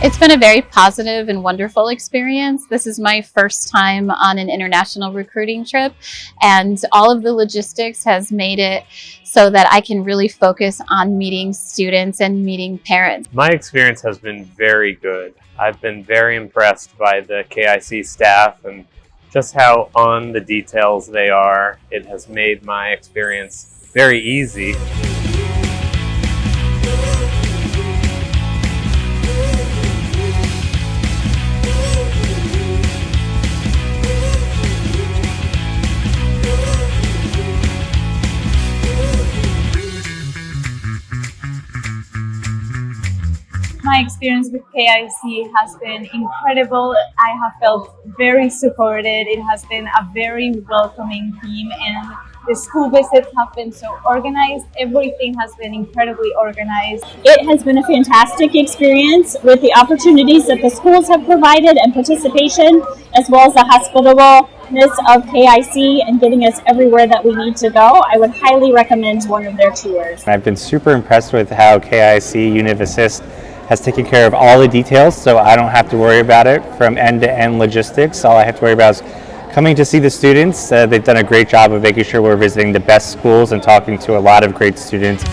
It's been a very positive and wonderful experience. This is my first time on an international recruiting trip, and all of the logistics has made it so that I can really focus on meeting students and meeting parents. My experience has been very good. I've been very impressed by the KIC staff and just how on the details they are. It has made my experience very easy. My experience with KIC has been incredible. I have felt very supported. It has been a very welcoming team, and the school visits have been so organized. Everything has been incredibly organized. It has been a fantastic experience with the opportunities that the schools have provided and participation, as well as the hospitableness of KIC and getting us everywhere that we need to go. I would highly recommend one of their tours. I've been super impressed with how KIC UnivAssist has taken care of all the details, so I don't have to worry about it from end-to-end logistics. All I have to worry about is coming to see the students. They've done a great job of making sure we're visiting the best schools and talking to a lot of great students.